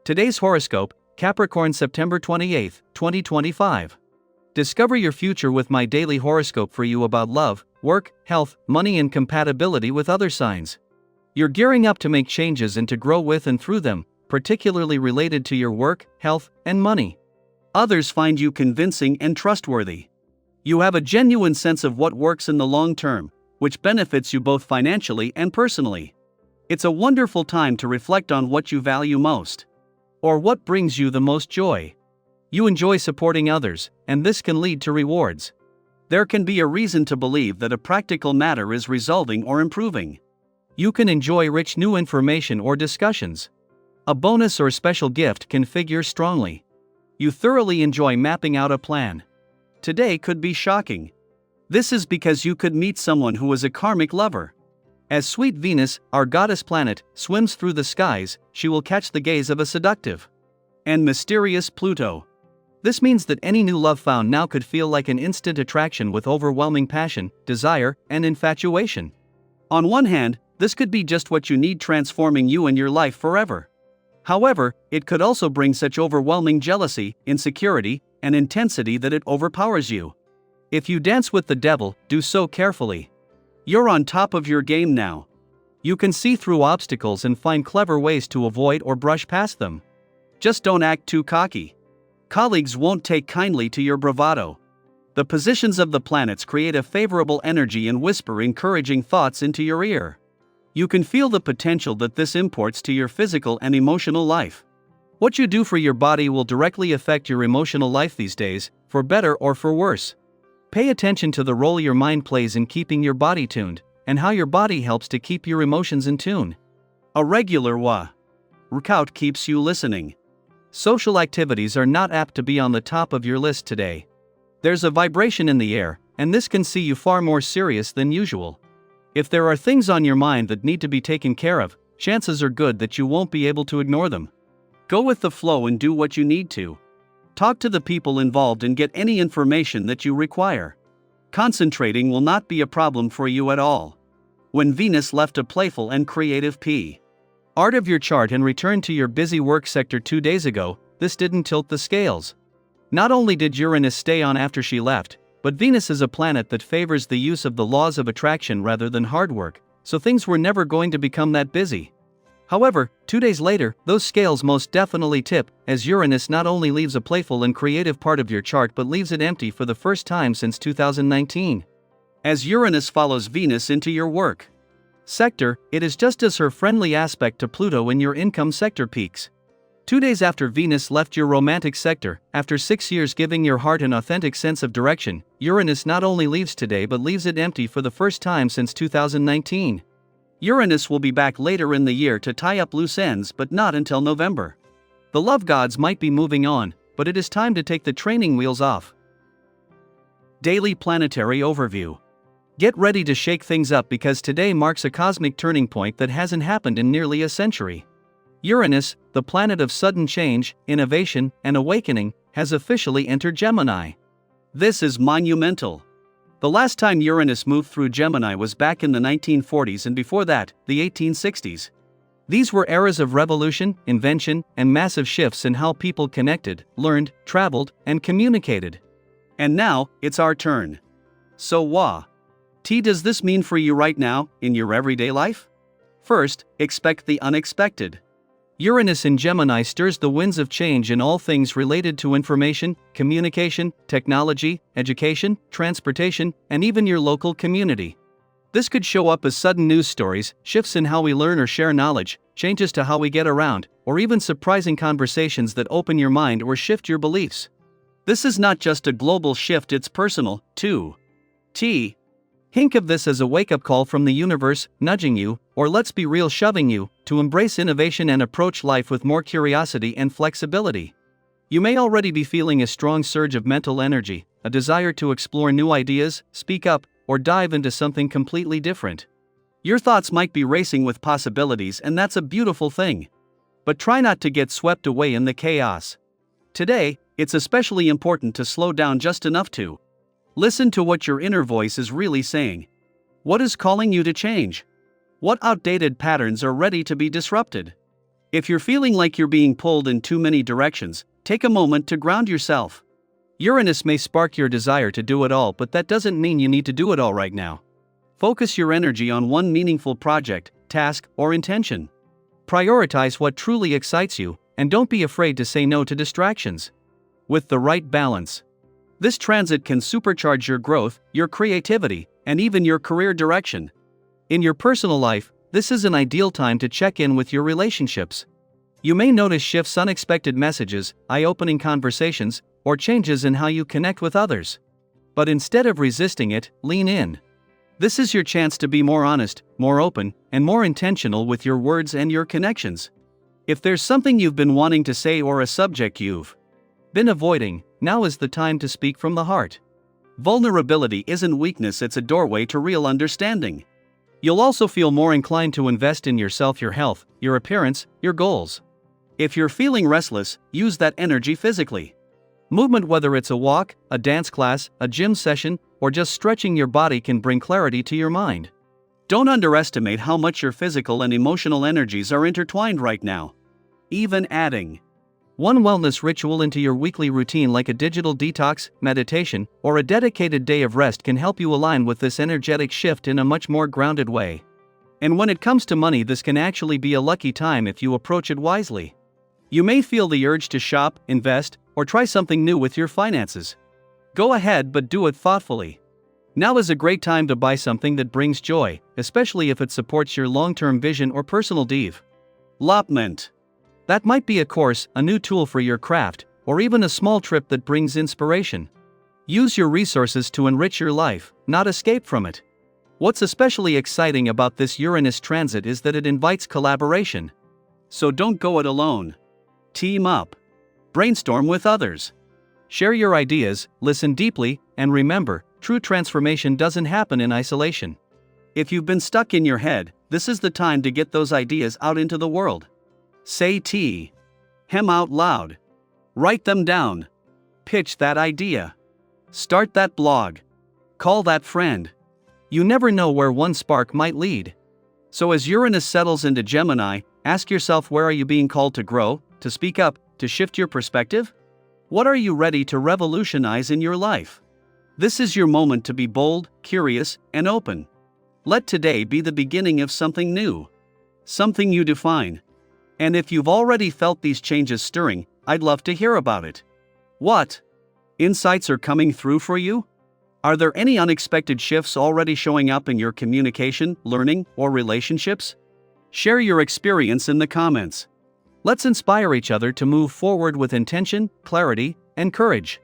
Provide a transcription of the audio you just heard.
Today's horoscope, Capricorn September 28, 2025. Discover your future with my daily horoscope for you about love, work, health, money and compatibility with other signs. You're gearing up to make changes and to grow with and through them, particularly related to your work, health, and money. Others find you convincing and trustworthy. You have a genuine sense of what works in the long term, which benefits you both financially and personally. It's a wonderful time to reflect on what you value most. Or what brings you the most joy. You enjoy supporting others, and this can lead to rewards. There can be a reason to believe that a practical matter is resolving or improving. You can enjoy rich new information or discussions. A bonus or special gift can figure strongly. You thoroughly enjoy mapping out a plan. Today could be shocking. This is because you could meet someone who is a karmic lover. As sweet Venus, our goddess planet, swims through the skies, she will catch the gaze of a seductive and mysterious Pluto. This means that any new love found now could feel like an instant attraction with overwhelming passion, desire, and infatuation. On one hand, this could be just what you need, transforming you and your life forever. However, it could also bring such overwhelming jealousy, insecurity, and intensity that it overpowers you. If you dance with the devil, do so carefully. You're on top of your game now. You can see through obstacles and find clever ways to avoid or brush past them. Just don't act too cocky. Colleagues won't take kindly to your bravado. The positions of the planets create a favorable energy and whisper encouraging thoughts into your ear. You can feel the potential that this imports to your physical and emotional life. What you do for your body will directly affect your emotional life these days, for better or for worse. Pay attention to the role your mind plays in keeping your body tuned, and how your body helps to keep your emotions in tune. A regular workout keeps you listening. Social activities are not apt to be on the top of your list today. There's a vibration in the air, and this can see you far more serious than usual. If there are things on your mind that need to be taken care of, chances are good that you won't be able to ignore them. Go with the flow and do what you need to. Talk to the people involved and get any information that you require. Concentrating will not be a problem for you at all. When Venus left a playful and creative part of your chart and returned to your busy work sector 2 days ago, this didn't tilt the scales. Not only did Uranus stay on after she left, but Venus is a planet that favors the use of the laws of attraction rather than hard work, so things were never going to become that busy. However, 2 days later, those scales most definitely tip, as Uranus not only leaves a playful and creative part of your chart but leaves it empty for the first time since 2019. As Uranus follows Venus into your work sector, it is just as her friendly aspect to Pluto in your income sector peaks. 2 days after Venus left your romantic sector, after 6 years giving your heart an authentic sense of direction, Uranus not only leaves today but leaves it empty for the first time since 2019. Uranus will be back later in the year to tie up loose ends, but not until November. The love gods might be moving on, but it is time to take the training wheels off. Daily Planetary Overview. Get ready to shake things up because today marks a cosmic turning point that hasn't happened in nearly a century. Uranus, the planet of sudden change, innovation, and awakening, has officially entered Gemini. This is monumental. The last time Uranus moved through Gemini was back in the 1940s, and before that, the 1860s. These were eras of revolution, invention, and massive shifts in how people connected, learned, traveled, and communicated. And now, it's our turn. So what does this mean for you right now, in your everyday life? First, expect the unexpected. Uranus in Gemini stirs the winds of change in all things related to information, communication, technology, education, transportation, and even your local community. This could show up as sudden news stories, shifts in how we learn or share knowledge, changes to how we get around, or even surprising conversations that open your mind or shift your beliefs. This is not just a global shift, it's personal, too. Think of this as a wake-up call from the universe, nudging you, or let's be real, shoving you, to embrace innovation and approach life with more curiosity and flexibility. You may already be feeling a strong surge of mental energy, a desire to explore new ideas, speak up, or dive into something completely different. Your thoughts might be racing with possibilities, and that's a beautiful thing. But try not to get swept away in the chaos. Today, it's especially important to slow down just enough to listen to what your inner voice is really saying. What is calling you to change? What outdated patterns are ready to be disrupted? If you're feeling like you're being pulled in too many directions, take a moment to ground yourself. Uranus may spark your desire to do it all, but that doesn't mean you need to do it all right now. Focus your energy on one meaningful project, task, or intention. Prioritize what truly excites you, and don't be afraid to say no to distractions. With the right balance, this transit can supercharge your growth, your creativity, and even your career direction. In your personal life, this is an ideal time to check in with your relationships. You may notice shifts, unexpected messages, eye-opening conversations, or changes in how you connect with others. But instead of resisting it, lean in. This is your chance to be more honest, more open, and more intentional with your words and your connections. If there's something you've been wanting to say or a subject you've been avoiding, now is the time to speak from the heart. Vulnerability isn't weakness, it's a doorway to real understanding. You'll also feel more inclined to invest in yourself, your health, your appearance, your goals. If you're feeling restless, use that energy physically. Movement, whether it's a walk, a dance class, a gym session, or just stretching your body, can bring clarity to your mind. Don't underestimate how much your physical and emotional energies are intertwined right now. Even adding one wellness ritual into your weekly routine, like a digital detox, meditation, or a dedicated day of rest, can help you align with this energetic shift in a much more grounded way. And when it comes to money, this can actually be a lucky time if you approach it wisely. You may feel the urge to shop, invest, or try something new with your finances. Go ahead, but do it thoughtfully. Now is a great time to buy something that brings joy, especially if it supports your long-term vision or personal development. That might be a course, a new tool for your craft, or even a small trip that brings inspiration. Use your resources to enrich your life, not escape from it. What's especially exciting about this Uranus transit is that it invites collaboration. So don't go it alone. Team up. Brainstorm with others. Share your ideas, listen deeply, and remember, true transformation doesn't happen in isolation. If you've been stuck in your head, this is the time to get those ideas out into the world. Say hem out loud. Write them down. Pitch that idea. Start that blog. Call that friend. You never know where one spark might lead. So as Uranus settles into Gemini, ask yourself, where are you being called to grow, to speak up, to shift your perspective? What are you ready to revolutionize in your life? This is your moment to be bold, curious, and open. Let today be the beginning of something new. Something you define. And if you've already felt these changes stirring, I'd love to hear about it. What insights are coming through for you? Are there any unexpected shifts already showing up in your communication, learning, or relationships? Share your experience in the comments. Let's inspire each other to move forward with intention, clarity, and courage.